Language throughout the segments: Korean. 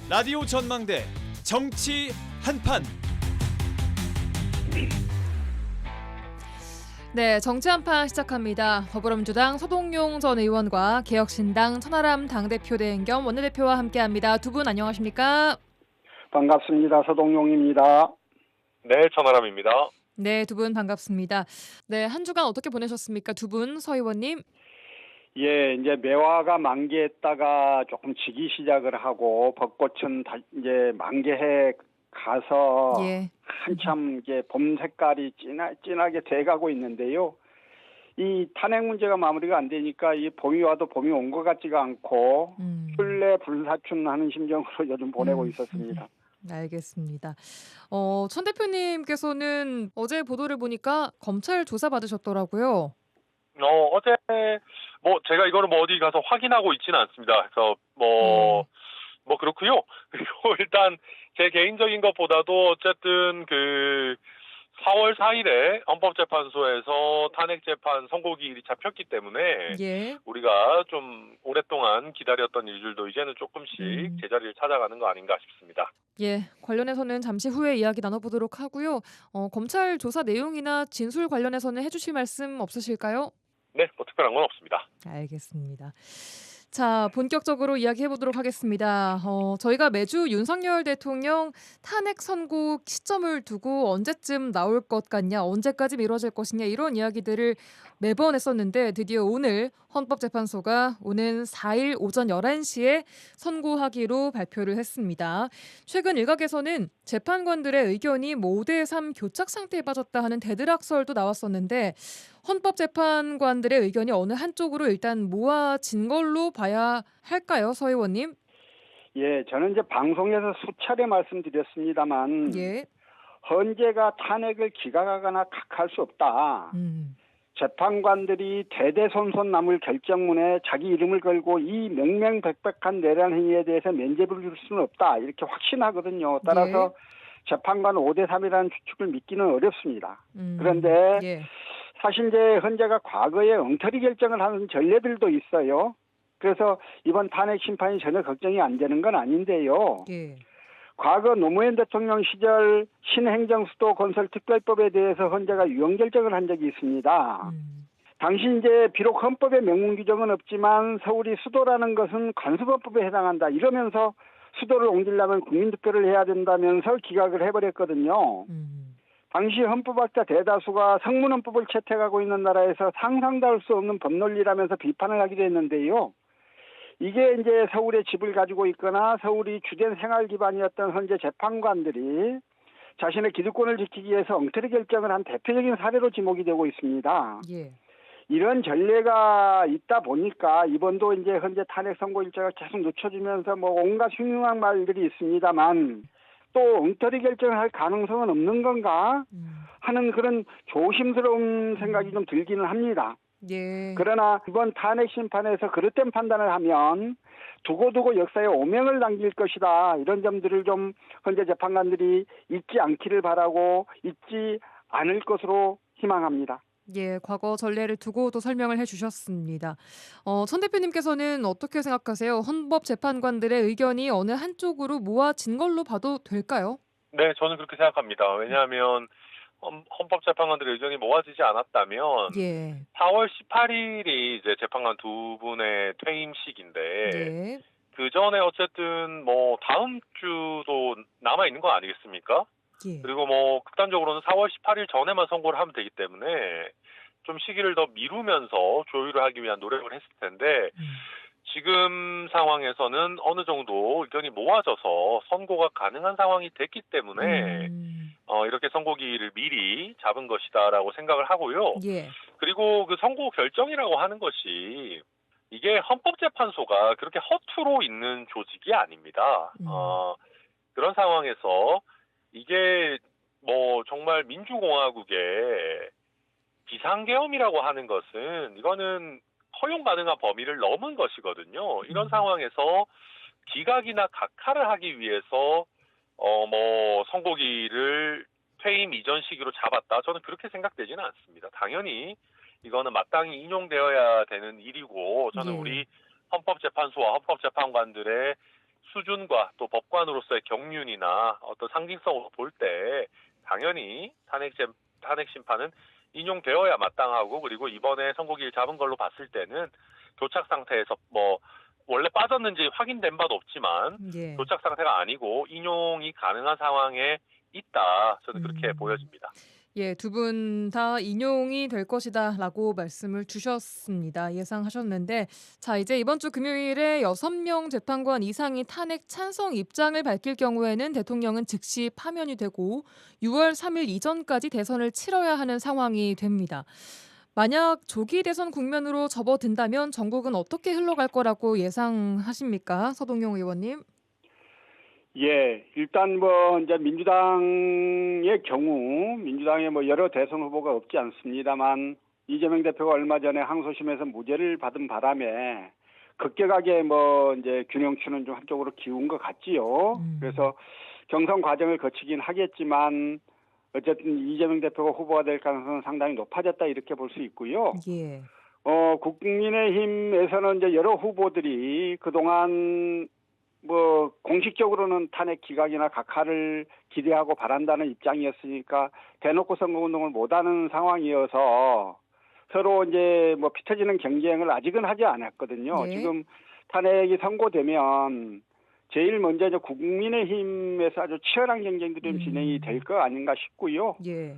라디오 전망대 정치 한판. 네, 정치 한판 시작합니다. 더불어민주당 서동용 전 의원과 개혁신당 천하람 당대표 대행 겸 원내대표와 함께합니다. 두 분 안녕하십니까? 반갑습니다. 서동용입니다. 네, 천하람입니다. 네, 두 분 반갑습니다. 네, 한 주간 어떻게 보내셨습니까? 두 분, 서 의원님. 예, 이제 매화가 만개했다가 조금 지기 시작을 하고 벚꽃은 이제 만개해 가서 예. 한참 이제 봄 색깔이 진하게 돼가고 있는데요. 이 탄핵 문제가 마무리가 안 되니까 이 봄이 와도 봄이 온 것 같지가 않고 출래 불사춘하는 심정으로 요즘 보내고 있었습니다. 알겠습니다. 천 대표님께서는 어제 보도를 보니까 검찰 조사 받으셨더라고요. 어제 제가 이거를 어디 가서 확인하고 있지는 않습니다. 그래서 그렇고요. 그리고 일단 제 개인적인 것보다도 어쨌든 그 4월 4일에 헌법재판소에서 탄핵재판 선고기일이 잡혔기 때문에 예. 우리가 좀 오랫동안 기다렸던 일들도 이제는 조금씩 제자리를 찾아가는 거 아닌가 싶습니다. 예, 관련해서는 잠시 후에 이야기 나눠보도록 하고요. 검찰 조사 내용이나 진술 관련해서는 해주실 말씀 없으실까요? 네, 특별한 건 없습니다. 알겠습니다. 자, 본격적으로 이야기해보도록 하겠습니다. 저희가 매주 윤석열 대통령 탄핵 선고 시점을 두고 언제쯤 나올 것 같냐, 언제까지 미뤄질 것이냐 이런 이야기들을 매번 했었는데 드디어 오늘 헌법재판소가 오는 4일 오전 11시에 선고하기로 발표를 했습니다. 최근 일각에서는 재판관들의 의견이 5대3 교착 상태에 빠졌다 하는 대드락설도 나왔었는데 헌법재판관들의 의견이 어느 한쪽으로 일단 모아진 걸로 봐야 할까요, 서 의원님? 예, 저는 이제 방송에서 수차례 말씀드렸습니다만 예. 헌재가 탄핵을 기각하거나 각할 수 없다. 재판관들이 대대손손 남을 결정문에 자기 이름을 걸고 이 명명백백한 내란 행위에 대해서 면죄부를 줄 수는 없다. 이렇게 확신하거든요. 따라서 재판관 5대3이라는 추측을 믿기는 어렵습니다. 그런데 사실 이제 헌재가 과거에 엉터리 결정을 하는 전례들도 있어요. 그래서 이번 탄핵 심판이 전혀 걱정이 안 되는 건 아닌데요. 과거 노무현 대통령 시절 신행정수도 건설특별법에 대해서 헌재가 유언 결정을 한 적이 있습니다. 당시 이제 비록 헌법에 명문 규정은 없지만 서울이 수도라는 것은 관수법법에 해당한다. 이러면서 수도를 옮기려면 국민투표를 해야 된다면서 기각을 해버렸거든요. 당시 헌법학자 대다수가 성문헌법을 채택하고 있는 나라에서 상상도 할 수 없는 법논리라면서 비판을 하기도 했는데요. 이게 이제 서울에 집을 가지고 있거나 서울이 주된 생활 기반이었던 현재 재판관들이 자신의 기득권을 지키기 위해서 엉터리 결정을 한 대표적인 사례로 지목이 되고 있습니다. 이런 전례가 있다 보니까 이번도 이제 현재 탄핵 선고 일자가 계속 늦춰지면서 온갖 흉흉한 말들이 있습니다만 또 엉터리 결정을 할 가능성은 없는 건가 하는 그런 조심스러운 생각이 좀 들기는 합니다. 그러나 이번 탄핵 심판에서 그릇된 판단을 하면 두고두고 역사에 오명을 남길 것이다. 이런 점들을 좀 현재 재판관들이 잊지 않기를 바라고 잊지 않을 것으로 희망합니다. 예, 과거 전례를 두고도 설명을 해주셨습니다. 천 대표님께서는 어떻게 생각하세요? 헌법재판관들의 의견이 어느 한쪽으로 모아진 걸로 봐도 될까요? 네, 저는 그렇게 생각합니다. 왜냐하면 헌법재판관들의 의견이 모아지지 않았다면 4월 18일이 이제 재판관 두 분의 퇴임식인데 그 전에 어쨌든 다음 주도 남아 있는 거 아니겠습니까? 그리고 극단적으로는 4월 18일 전에만 선고를 하면 되기 때문에 좀 시기를 더 미루면서 조율을 하기 위한 노력을 했을 텐데 지금 상황에서는 어느 정도 의견이 모아져서 선고가 가능한 상황이 됐기 때문에 이렇게 선고기일을 미리 잡은 것이다라고 생각을 하고요. 그리고 그 선고 결정이라고 하는 것이 이게 헌법재판소가 그렇게 허투루 있는 조직이 아닙니다. 그런 상황에서 이게 정말 민주공화국의 비상계엄이라고 하는 것은 이거는 허용 가능한 범위를 넘은 것이거든요. 이런 상황에서 기각이나 각하를 하기 위해서 선고기를 퇴임 이전 시기로 잡았다. 저는 그렇게 생각되지는 않습니다. 당연히 이거는 마땅히 인용되어야 되는 일이고 저는 우리 헌법재판소와 헌법재판관들의 수준과 또 법관으로서의 경륜이나 어떤 상징성으로 볼 때 당연히 탄핵 심판은 인용되어야 마땅하고, 그리고 이번에 선고기일 잡은 걸로 봤을 때는 교착 상태에서 뭐 원래 빠졌는지 확인된 바도 없지만 예. 교착 상태가 아니고 인용이 가능한 상황에 있다. 저는 그렇게 보여집니다. 예, 두 분 다 인용이 될 것이다라고 말씀을 주셨습니다. 예상하셨는데, 자, 이제 이번 주 금요일에 6명 재판관 이상이 탄핵 찬성 입장을 밝힐 경우에는 대통령은 즉시 파면이 되고 6월 3일 이전까지 대선을 치러야 하는 상황이 됩니다. 만약 조기 대선 국면으로 접어든다면 전국은 어떻게 흘러갈 거라고 예상하십니까? 서동용 의원님. 예, 일단 뭐 이제 민주당의 경우 민주당에 뭐 여러 대선 후보가 없지 않습니다만 이재명 대표가 얼마 전에 항소심에서 무죄를 받은 바람에 급격하게 뭐 이제 균형추는 좀 한쪽으로 기운 것 같지요. 그래서 경선 과정을 거치긴 하겠지만 어쨌든 이재명 대표가 후보가 될 가능성은 상당히 높아졌다 이렇게 볼 수 있고요. 예. 국민의힘에서는 이제 여러 후보들이 그동안 뭐 공식적으로는 탄핵 기각이나 각하를 기대하고 바란다는 입장이었으니까 대놓고 선거운동을 못하는 상황이어서 서로 이제 뭐 피 터지는 경쟁을 아직은 하지 않았거든요. 네. 지금 탄핵이 선고되면 제일 먼저 이제 국민의힘에서 아주 치열한 경쟁들이 좀 진행이 될 거 아닌가 싶고요. 예.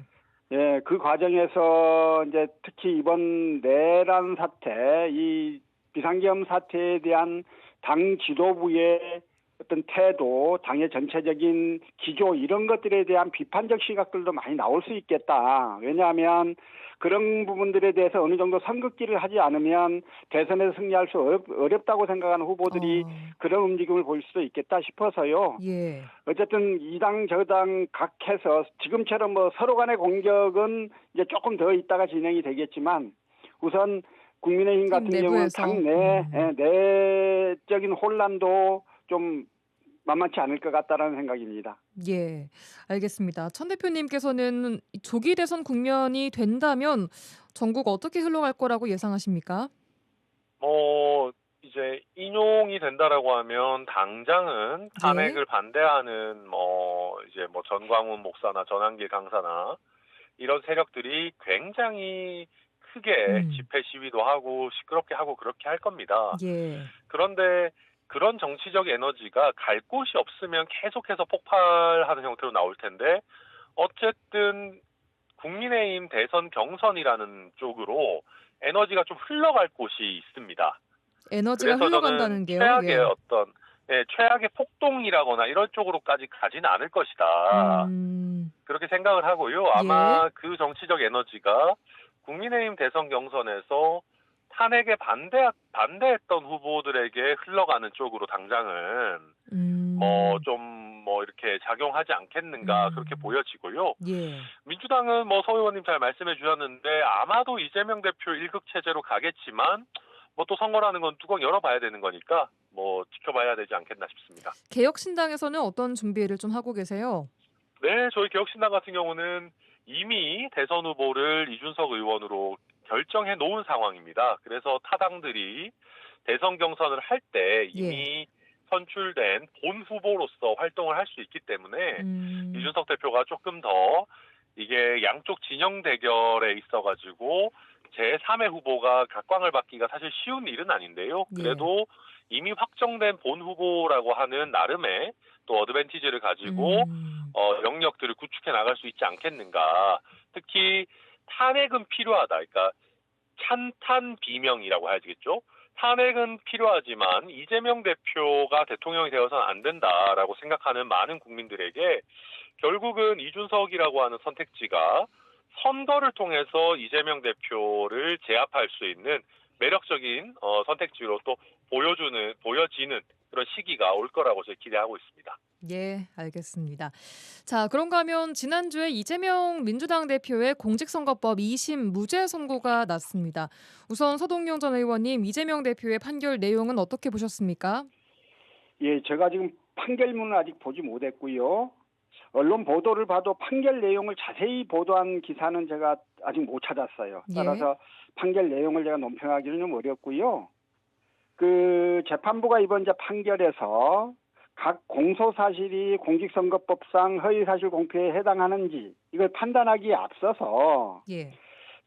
예, 그 과정에서 이제 특히 이번 내란 사태, 이 비상계엄 사태에 대한 당 지도부의 어떤 태도, 당의 전체적인 기조 이런 것들에 대한 비판적 시각들도 많이 나올 수 있겠다. 왜냐하면 그런 부분들에 대해서 어느 정도 선긋기를 하지 않으면 대선에서 승리할 수 어렵다고 생각하는 후보들이 그런 움직임을 보일 수도 있겠다 싶어서요. 예. 어쨌든 이 당 저 당 각해서 지금처럼 뭐 서로 간의 공격은 이제 조금 더 있다가 진행이 되겠지만 우선 국민의힘 같은 경우는 당 내적인 혼란도 좀 만만치 않을 것 같다라는 생각입니다. 예, 알겠습니다. 천 대표님께서는 조기 대선 국면이 된다면 전국 어떻게 흘러갈 거라고 예상하십니까? 이제 인용이 된다라고 하면 당장은 탄핵을 반대하는 이제 전광훈 목사나 전한길 강사나 이런 세력들이 굉장히 크게 집회 시위도 하고 시끄럽게 하고 그렇게 할 겁니다. 예. 그런데 그런 정치적 에너지가 갈 곳이 없으면 계속해서 폭발하는 형태로 나올 텐데 어쨌든 국민의힘 대선 경선이라는 쪽으로 에너지가 좀 흘러갈 곳이 있습니다. 에너지가 흘러간다는 게요? 최악의 최악의 폭동이라거나 이런 쪽으로까지 가진 않을 것이다. 그렇게 생각을 하고요. 아마 그 정치적 에너지가 국민의힘 대선 경선에서 탄핵에 반대했던 후보들에게 흘러가는 쪽으로 당장은 이렇게 작용하지 않겠는가 그렇게 보여지고요. 예. 민주당은 서 의원님 잘 말씀해 주셨는데 아마도 이재명 대표 일극 체제로 가겠지만 또 선거라는 건 뚜껑 열어봐야 되는 거니까 지켜봐야 되지 않겠나 싶습니다. 개혁신당에서는 어떤 준비를 좀 하고 계세요? 네, 저희 개혁신당 같은 경우는 이미 대선 후보를 이준석 의원으로 결정해 놓은 상황입니다. 그래서 타당들이 대선 경선을 할 때 이미 선출된 본 후보로서 활동을 할 수 있기 때문에 이준석 대표가 조금 더 이게 양쪽 진영 대결에 있어가지고 제3의 후보가 각광을 받기가 사실 쉬운 일은 아닌데요. 그래도 이미 확정된 본 후보라고 하는 나름의 또 어드밴티지를 가지고 영역들을 구축해 나갈 수 있지 않겠는가. 특히 탄핵은 필요하다. 그러니까 찬탄 비명이라고 해야겠죠. 탄핵은 필요하지만 이재명 대표가 대통령이 되어서는 안 된다라고 생각하는 많은 국민들에게 결국은 이준석이라고 하는 선택지가 선거를 통해서 이재명 대표를 제압할 수 있는 매력적인 선택지로 또 보여지는 그런 시기가 올 거라고 저희 기대하고 있습니다. 예, 알겠습니다. 자, 그런가 하면 지난주에 이재명 민주당 대표의 공직선거법 2심 무죄 선고가 났습니다. 우선 서동용 전 의원님, 이재명 대표의 판결 내용은 어떻게 보셨습니까? 예, 제가 지금 판결문을 아직 보지 못했고요. 언론 보도를 봐도 판결 내용을 자세히 보도한 기사는 제가 아직 못 찾았어요. 따라서 판결 내용을 제가 논평하기는 좀 어렵고요. 그 재판부가 이번 판결에서 각 공소 사실이 공직선거법상 허위사실 공표에 해당하는지 이걸 판단하기에 앞서서 예.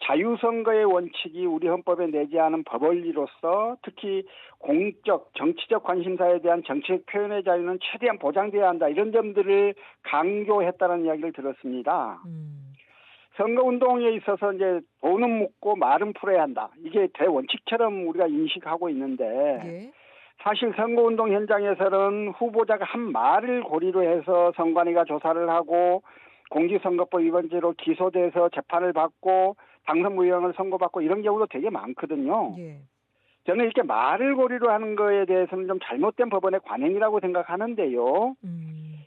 자유선거의 원칙이 우리 헌법에 내재하는 법원리로서 특히 공적, 정치적 관심사에 대한 정치적 표현의 자유는 최대한 보장돼야 한다. 이런 점들을 강조했다는 이야기를 들었습니다. 선거운동에 있어서 이제 돈은 묻고 말은 풀어야 한다. 이게 대원칙처럼 우리가 인식하고 있는데 예. 사실 선거운동 현장에서는 후보자가 한 말을 고리로 해서 선관위가 조사를 하고 공직선거법 위반죄로 기소돼서 재판을 받고 당선 무효형을 선고받고 이런 경우도 되게 많거든요. 예. 저는 이렇게 말을 고리로 하는 거에 대해서는 좀 잘못된 법원의 관행이라고 생각하는데요.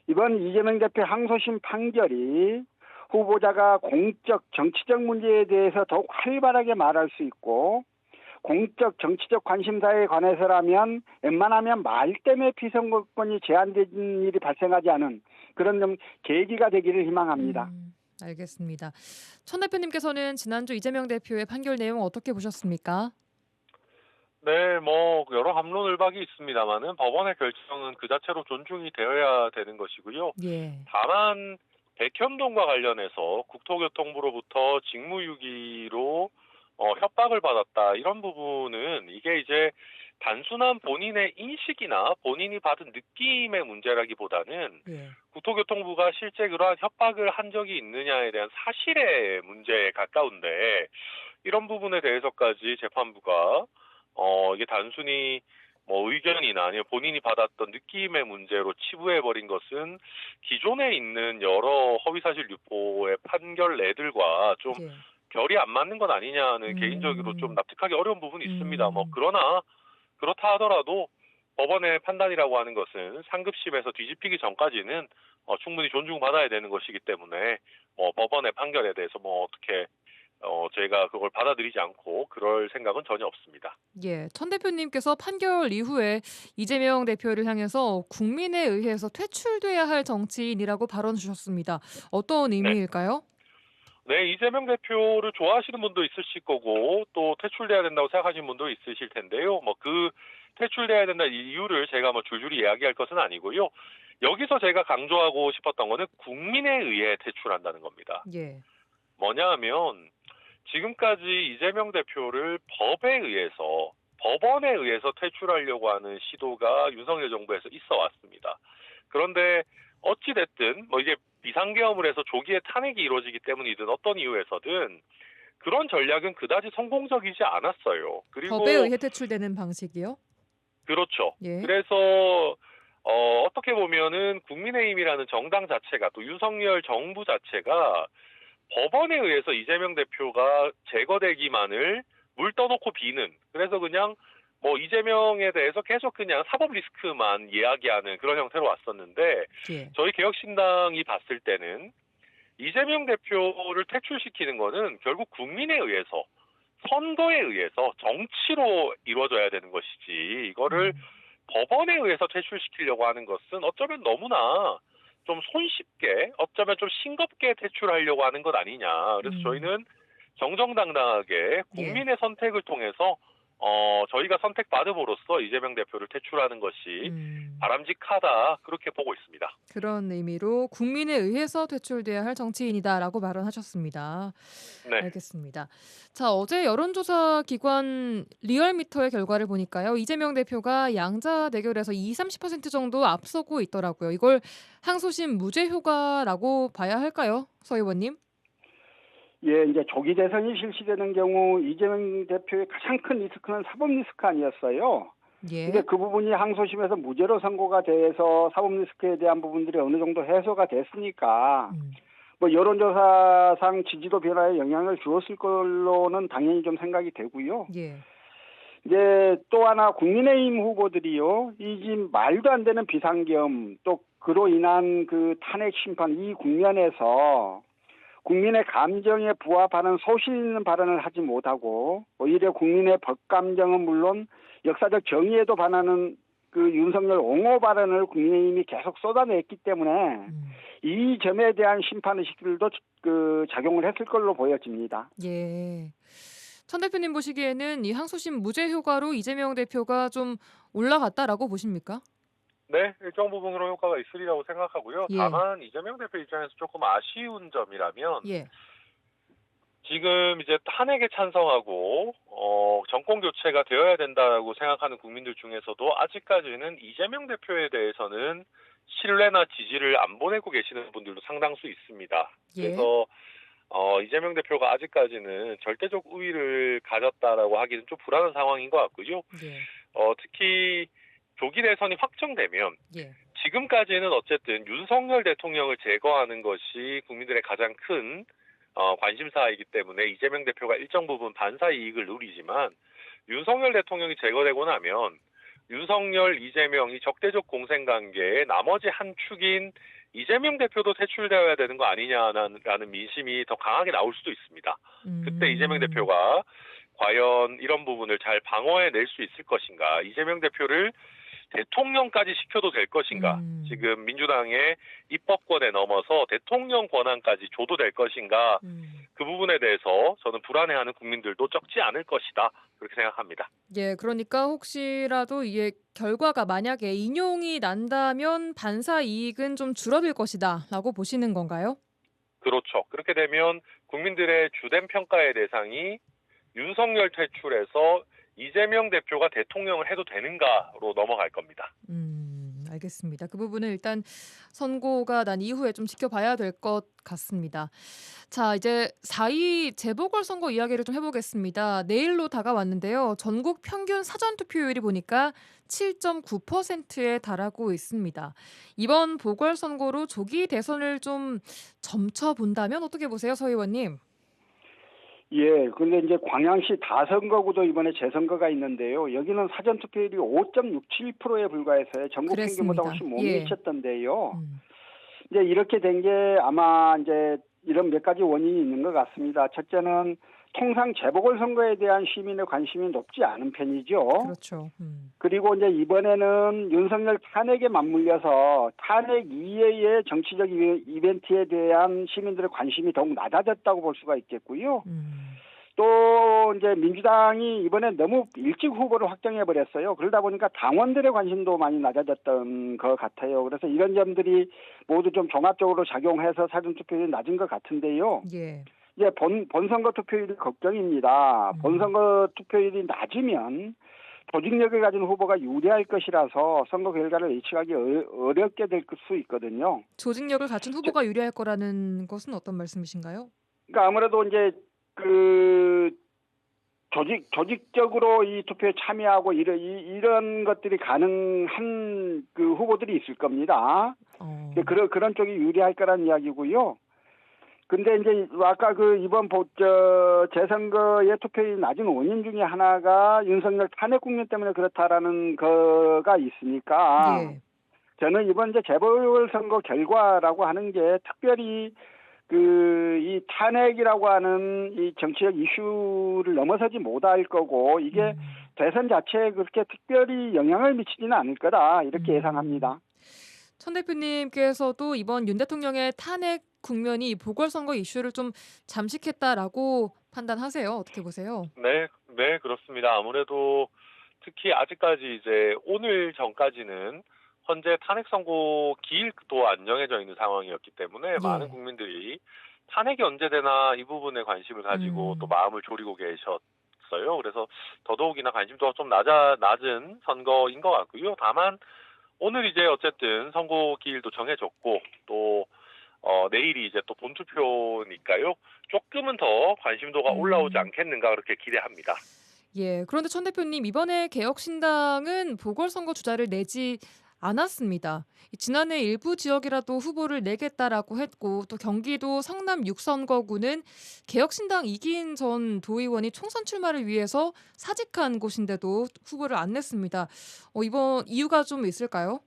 이번 이재명 대표 항소심 판결이 후보자가 공적, 정치적 문제에 대해서 더욱 활발하게 말할 수 있고 공적, 정치적 관심사에 관해서라면 웬만하면 말 때문에 피선거권이 제한된 일이 발생하지 않은 그런 좀 계기가 되기를 희망합니다. 알겠습니다. 천 대표님께서는 지난주 이재명 대표의 판결 내용 어떻게 보셨습니까? 네, 뭐 여러 함론을박이 있습니다만은 법원의 결정은 그 자체로 존중이 되어야 되는 것이고요. 예. 다만 백현동과 관련해서 국토교통부로부터 직무유기로 협박을 받았다 이런 부분은 이게 이제 단순한 본인의 인식이나 본인이 받은 느낌의 문제라기보다는 예. 국토교통부가 실제 그러한 협박을 한 적이 있느냐에 대한 사실의 문제에 가까운데 이런 부분에 대해서까지 재판부가 이게 단순히 뭐 의견이나 아니면 본인이 받았던 느낌의 문제로 치부해버린 것은 기존에 있는 여러 허위사실 유포의 판결내들과 좀 예. 결이 안 맞는 건 아니냐는 개인적으로 좀 납득하기 어려운 부분이 있습니다. 뭐 그러나 그렇다 하더라도 법원의 판단이라고 하는 것은 상급심에서 뒤집히기 전까지는 충분히 존중받아야 되는 것이기 때문에 법원의 판결에 대해서 어떻게 저희가 그걸 받아들이지 않고 그럴 생각은 전혀 없습니다. 예, 천 대표님께서 판결 이후에 이재명 대표를 향해서 국민에 의해서 퇴출돼야 할 정치인이라고 발언 주셨습니다. 어떤 의미일까요? 네, 이재명 대표를 좋아하시는 분도 있으실 거고 또 퇴출돼야 된다고 생각하시는 분도 있으실 텐데요. 그 퇴출돼야 된다 이유를 제가 줄줄이 이야기할 것은 아니고요. 여기서 제가 강조하고 싶었던 거는 국민에 의해 퇴출한다는 겁니다. 예. 뭐냐 하면 지금까지 이재명 대표를 법원에 의해서 퇴출하려고 하는 시도가 윤석열 정부에서 있어 왔습니다. 그런데 어찌됐든 이게 비상계엄을 해서 조기에 탄핵이 이루어지기 때문이든 어떤 이유에서든 그런 전략은 그다지 성공적이지 않았어요. 그리고 법에 의해 퇴출되는 방식이요? 그렇죠. 예. 그래서 어떻게 보면은 국민의힘이라는 정당 자체가 또 윤석열 정부 자체가 법원에 의해서 이재명 대표가 제거되기만을 물 떠놓고 비는 그래서 그냥 이재명에 대해서 계속 그냥 사법 리스크만 이야기하는 그런 형태로 왔었는데 예. 저희 개혁신당이 봤을 때는 이재명 대표를 퇴출시키는 거는 결국 국민에 의해서 선거에 의해서 정치로 이루어져야 되는 것이지 이거를 법원에 의해서 퇴출시키려고 하는 것은 어쩌면 너무나 좀 손쉽게 어쩌면 좀 싱겁게 퇴출하려고 하는 것 아니냐. 그래서 저희는 정정당당하게 국민의 선택을 통해서 저희가 선택받음으로써 이재명 대표를 퇴출하는 것이 바람직하다 그렇게 보고 있습니다. 그런 의미로 국민에 의해서 퇴출돼야 할 정치인이다라고 발언하셨습니다. 네. 알겠습니다. 자, 어제 여론조사 기관 리얼미터의 결과를 보니까요. 이재명 대표가 양자 대결에서 20-30% 정도 앞서고 있더라고요. 이걸 항소심 무죄 효과라고 봐야 할까요? 서 의원님? 예, 이제 조기 대선이 실시되는 경우 이재명 대표의 가장 큰 리스크는 사법 리스크 아니었어요. 예. 근데 그 부분이 항소심에서 무죄로 선고가 돼서 사법 리스크에 대한 부분들이 어느 정도 해소가 됐으니까 여론조사상 지지도 변화에 영향을 주었을 걸로는 당연히 좀 생각이 되고요. 예. 이제 또 하나 국민의힘 후보들이요, 이 말도 안 되는 비상계엄 또 그로 인한 그 탄핵 심판 이 국면에서 국민의 감정에 부합하는 소신 있는 발언을 하지 못하고 오히려 국민의 법감정은 물론 역사적 정의에도 반하는 그 윤석열 옹호 발언을 국민의힘이 계속 쏟아냈기 때문에 이 점에 대한 심판의식들도 작용을 했을 걸로 보여집니다. 예. 천 대표님 보시기에는 이 항소심 무죄 효과로 이재명 대표가 좀 올라갔다라고 보십니까? 네, 일정 부분 그런 효과가 있으리라고 생각하고요. 예. 다만 이재명 대표 입장에서 조금 아쉬운 점이라면 예. 지금 이제 탄핵에 찬성하고 정권 교체가 되어야 된다고 생각하는 국민들 중에서도 아직까지는 이재명 대표에 대해서는 신뢰나 지지를 안 보내고 계시는 분들도 상당수 있습니다. 예. 그래서 이재명 대표가 아직까지는 절대적 우위를 가졌다라고 하기는 좀 불안한 상황인 것 같고요. 예. 특히 조기 대선이 확정되면 예. 지금까지는 어쨌든 윤석열 대통령을 제거하는 것이 국민들의 가장 큰 관심사이기 때문에 이재명 대표가 일정 부분 반사 이익을 누리지만 윤석열 대통령이 제거되고 나면 윤석열, 이재명이 적대적 공생관계의 나머지 한 축인 이재명 대표도 퇴출되어야 되는 거 아니냐라는 민심이 더 강하게 나올 수도 있습니다. 그때 이재명 대표가 과연 이런 부분을 잘 방어해낼 수 있을 것인가, 이재명 대표를 대통령까지 시켜도 될 것인가, 지금 민주당의 입법권에 넘어서 대통령 권한까지 줘도 될 것인가, 그 부분에 대해서 저는 불안해하는 국민들도 적지 않을 것이다, 그렇게 생각합니다. 예, 그러니까 혹시라도 이게 결과가 만약에 인용이 난다면 반사 이익은 좀 줄어들 것이다라고 보시는 건가요? 그렇죠. 그렇게 되면 국민들의 주된 평가의 대상이 윤석열 퇴출해서 이재명 대표가 대통령을 해도 되는가로 넘어갈 겁니다. 알겠습니다. 그 부분은 일단 선고가 난 이후에 좀 지켜봐야 될 것 같습니다. 자, 이제 4.2 재보궐선거 이야기를 좀 해보겠습니다. 내일로 다가왔는데요. 전국 평균 사전투표율이 보니까 7.9%에 달하고 있습니다. 이번 보궐선거로 조기 대선을 좀 점쳐본다면 어떻게 보세요, 서 의원님? 예, 근데 이제 광양시 다선거구도 이번에 재선거가 있는데요. 여기는 사전투표율이 5.67%에 불과해서 전국 평균보다 훨씬 못 미쳤던데요. 이제 이렇게 된 게 아마 이제 이런 몇 가지 원인이 있는 것 같습니다. 첫째는 통상 재보궐선거에 대한 시민의 관심이 높지 않은 편이죠. 그렇죠. 그리고 이제 이번에는 윤석열 탄핵에 맞물려서 탄핵 이외의 정치적 이벤트에 대한 시민들의 관심이 더욱 낮아졌다고 볼 수가 있겠고요. 또 이제 민주당이 이번에 너무 일찍 후보를 확정해 버렸어요. 그러다 보니까 당원들의 관심도 많이 낮아졌던 것 같아요. 그래서 이런 점들이 모두 좀 종합적으로 작용해서 사전투표율이 낮은 것 같은데요. 예. 이제 본선거 투표율이 걱정입니다. 본선거 투표율이 낮으면 조직력을 가진 후보가 유리할 것이라서 선거 결과를 예측하기 어렵게 될 수 있거든요. 조직력을 갖춘 후보가 유리할 거라는 것은 어떤 말씀이신가요? 그러니까 아무래도 이제 그 조직적으로 이 투표에 참여하고 이런 것들이 가능한 그 후보들이 있을 겁니다. 그런 쪽이 유리할 거란 이야기고요. 근데 이제 아까 그 이번 재선거의 투표율이 낮은 원인 중에 하나가 윤석열 탄핵 국면 때문에 그렇다라는 거가 있으니까 예. 저는 이번 이제 재보궐선거 결과라고 하는 게 특별히 이 탄핵이라고 하는 이 정치적 이슈를 넘어서지 못할 거고 이게 대선 자체에 그렇게 특별히 영향을 미치지는 않을 거다 이렇게 예상합니다. 천 대표님께서도 이번 윤 대통령의 탄핵 국면이 보궐선거 이슈를 좀 잠식했다라고 판단하세요. 어떻게 보세요? 네, 그렇습니다. 아무래도 특히 아직까지 이제 오늘 전까지는 현재 탄핵 선고 기일도 안 정해져 있는 상황이었기 때문에 많은 국민들이 탄핵이 언제 되나 이 부분에 관심을 가지고 또 마음을 졸이고 계셨어요. 그래서 더더욱이나 관심도가 좀 낮은 선거인 것 같고요. 다만 오늘 이제 어쨌든 선고 기일도 정해졌고 또 내일이 이제 또 본투표니까요. 조금은 더 관심도가 올라오지 않겠는가 그렇게 기대합니다. 예. 그런데 천 대표님 이번에 개혁신당은 보궐선거 주자를 내지 않았습니다. 지난해 일부 지역이라도 후보를 내겠다라고 했고 또 경기도 성남 6선거구는 개혁신당 이기인 전 도의원이 총선 출마를 위해서 사직한 곳인데도 후보를 안 냈습니다. 이번 이유가 좀 있을까요?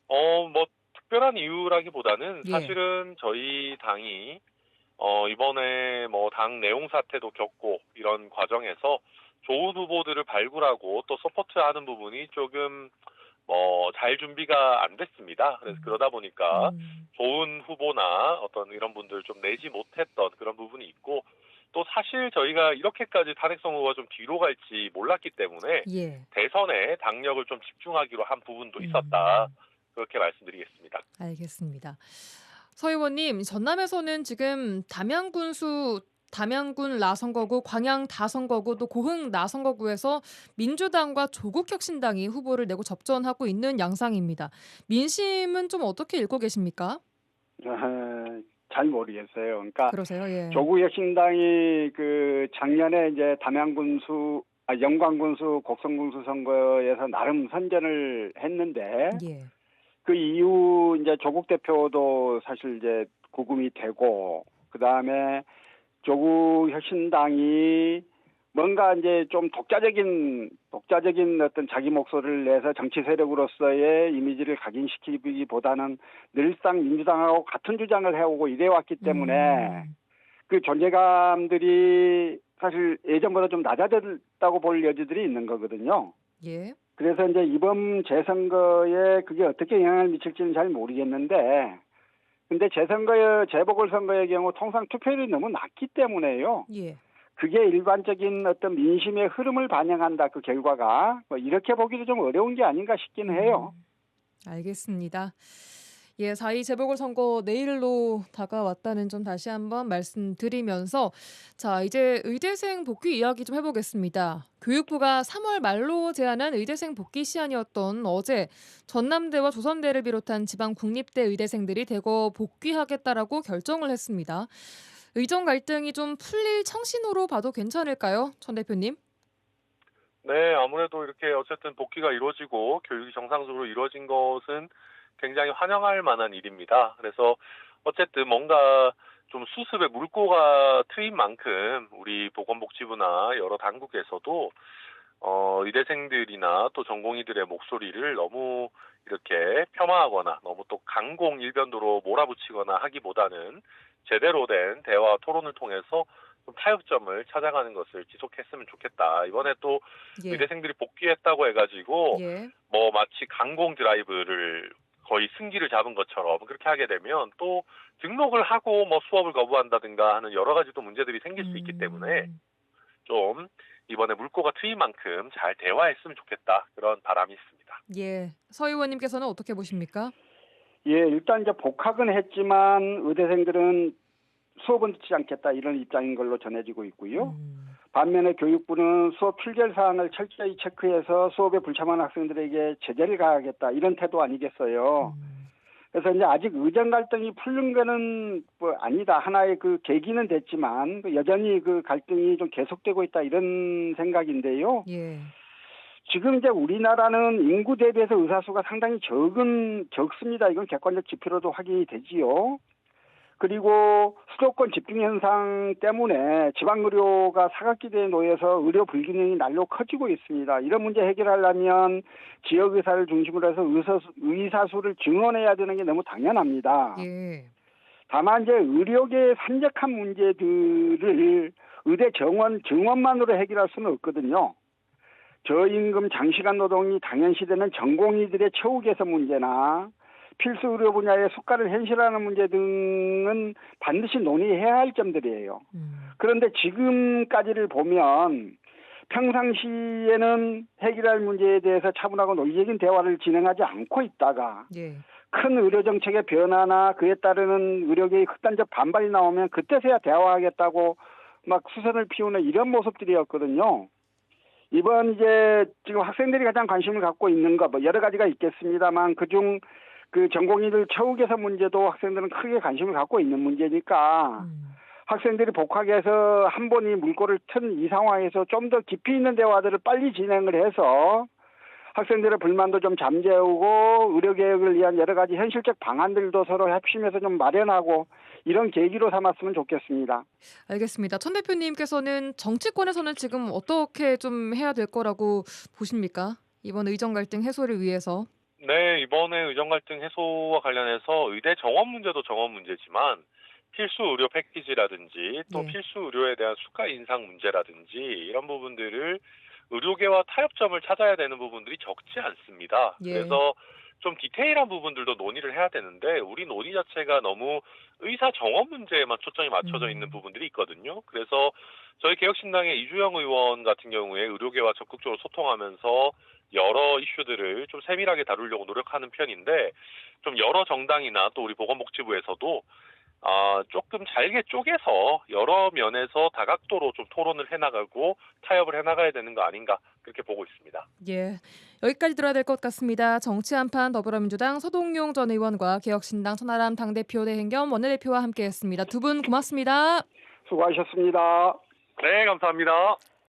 뭐 특별한 이유라기보다는 사실은 저희 당이 이번에 뭐 당 내용 사태도 겪고 이런 과정에서 좋은 후보들을 발굴하고 또 서포트하는 부분이 조금 잘 준비가 안 됐습니다. 그래서 그러다 보니까 좋은 후보나 어떤 이런 분들 좀 내지 못했던 그런 부분이 있고 또 사실 저희가 이렇게까지 탄핵 선고가 좀 뒤로 갈지 몰랐기 때문에 예. 대선에 당력을 좀 집중하기로 한 부분도 있었다. 그렇게 말씀드리겠습니다. 알겠습니다. 서 의원님, 전남에서는 지금 담양군 라선거구, 광양 다선거구, 또 고흥 나선거구에서 민주당과 조국혁신당이 후보를 내고 접전하고 있는 양상입니다. 민심은 좀 어떻게 읽고 계십니까? 잘 모르겠어요. 그러니까 그러세요? 예. 조국혁신당이 그 작년에 이제 영광군수 곡성군수 선거에서 나름 선전을 했는데 예. 그 이후 이제 조국 대표도 사실 이제 구금이 되고 그 다음에 조국혁신당이 뭔가 이제 좀 독자적인 어떤 자기 목소리를 내서 정치 세력으로서의 이미지를 각인시키기보다는 늘상 민주당하고 같은 주장을 해오고 이래왔기 때문에 그 존재감들이 사실 예전보다 좀 낮아졌다고 볼 여지들이 있는 거거든요. 예. 그래서 이제 이번 재선거에 그게 어떻게 영향을 미칠지는 잘 모르겠는데, 근데 재보궐선거의 경우 통상 투표율이 너무 낮기 때문에요. 예. 그게 일반적인 어떤 민심의 흐름을 반영한다, 그 결과가. 뭐 이렇게 보기도 좀 어려운 게 아닌가 싶긴 해요. 알겠습니다. 예, 4.2 재보궐선거 내일로 다가왔다는 점 다시 한번 말씀드리면서 자, 이제 의대생 복귀 이야기 좀 해보겠습니다. 교육부가 3월 말로 제한한 의대생 복귀 시한이었던 어제 전남대와 조선대를 비롯한 지방 국립대 의대생들이 대거 복귀하겠다라고 결정을 했습니다. 의정 갈등이 좀 풀릴 청신호로 봐도 괜찮을까요? 전 대표님? 네, 아무래도 이렇게 어쨌든 복귀가 이루어지고 교육이 정상적으로 이루어진 것은 굉장히 환영할 만한 일입니다. 그래서 어쨌든 뭔가 좀 수습의 물꼬가 트인 만큼 우리 보건복지부나 여러 당국에서도 의대생들이나 또 전공의들의 목소리를 너무 이렇게 폄하하거나 너무 또 강공 일변도로 몰아붙이거나 하기보다는 제대로 된 대화 토론을 통해서 좀 타협점을 찾아가는 것을 지속했으면 좋겠다. 이번에 또 예. 의대생들이 복귀했다고 해가지고 예. 뭐 마치 강공 드라이브를 거의 승기를 잡은 것처럼 그렇게 하게 되면 또 등록을 하고 뭐 수업을 거부한다든가 하는 여러 가지 또 문제들이 생길 수 있기 때문에 좀 이번에 물꼬가 트인 만큼 잘 대화했으면 좋겠다. 그런 바람이 있습니다. 예. 서 의원님께서는 어떻게 보십니까? 예, 일단 이제 복학은 했지만 의대생들은 수업은 듣지 않겠다 이런 입장인 걸로 전해지고 있고요. 반면에 교육부는 수업 필결 사항을 철저히 체크해서 수업에 불참한 학생들에게 제재를 가하겠다 이런 태도 아니겠어요. 그래서 이제 아직 의정 갈등이 풀린 거는 뭐 아니다. 하나의 그 계기는 됐지만 여전히 그 갈등이 좀 계속되고 있다 이런 생각인데요. 예. 지금 이제 우리나라는 인구 대비해서 의사수가 상당히 적습니다. 이건 객관적 지표로도 확인이 되지요. 그리고 수도권 집중 현상 때문에 지방의료가 사각지대에 놓여서 의료 불균형이 날로 커지고 있습니다. 이런 문제 해결하려면 지역의사를 중심으로 해서 의사수를 증원해야 되는 게 너무 당연합니다. 예. 다만 이제 의료계의 산적한 문제들을 의대 증원만으로 해결할 수는 없거든요. 저임금 장시간 노동이 당연시되는 전공의들의 처우 개선 문제나 필수 의료 분야의 수가를 현실화하는 문제 등은 반드시 논의해야 할 점들이에요. 그런데 지금까지를 보면 평상시에는 해결할 문제에 대해서 차분하고 논리적인 대화를 진행하지 않고 있다가 예. 큰 의료 정책의 변화나 그에 따르는 의료계의 극단적 반발이 나오면 그때서야 대화하겠다고 막 수선을 피우는 이런 모습들이었거든요. 이번 이제 지금 학생들이 가장 관심을 갖고 있는 거 뭐 여러 가지가 있겠습니다만 그중 그 전공의들 처우 개선 문제도 학생들은 크게 관심을 갖고 있는 문제니까 학생들이 복학해서 한 번이 물꼬를 튼 이 상황에서 좀 더 깊이 있는 대화들을 빨리 진행을 해서 학생들의 불만도 좀 잠재우고 의료개혁을 위한 여러 가지 현실적 방안들도 서로 협심해서 좀 마련하고 이런 계기로 삼았으면 좋겠습니다. 알겠습니다. 천 대표님께서는 정치권에서는 지금 어떻게 좀 해야 될 거라고 보십니까? 이번 의정 갈등 해소를 위해서. 네, 이번에 의정 갈등 해소와 관련해서 의대 정원 문제도 정원 문제지만 필수 의료 패키지라든지 또 예. 필수 의료에 대한 수가 인상 문제라든지 이런 부분들을 의료계와 타협점을 찾아야 되는 부분들이 적지 않습니다. 예. 그래서 좀 디테일한 부분들도 논의를 해야 되는데 우리 논의 자체가 너무 의사 정원 문제에만 초점이 맞춰져 있는 부분들이 있거든요. 그래서 저희 개혁신당의 이주영 의원 같은 경우에 의료계와 적극적으로 소통하면서 여러 이슈들을 좀 세밀하게 다루려고 노력하는 편인데 좀 여러 정당이나 또 우리 보건복지부에서도 조금 잘게 쪼개서 여러 면에서 다각도로 좀 토론을 해나가고 타협을 해나가야 되는 거 아닌가 그렇게 보고 있습니다. 예, 여기까지 들어야 될 것 같습니다. 정치 한판 더불어민주당 서동용 전 의원과 개혁신당 천하람 당대표 대행겸 원내대표와 함께했습니다. 두 분 고맙습니다. 수고하셨습니다. 네, 감사합니다.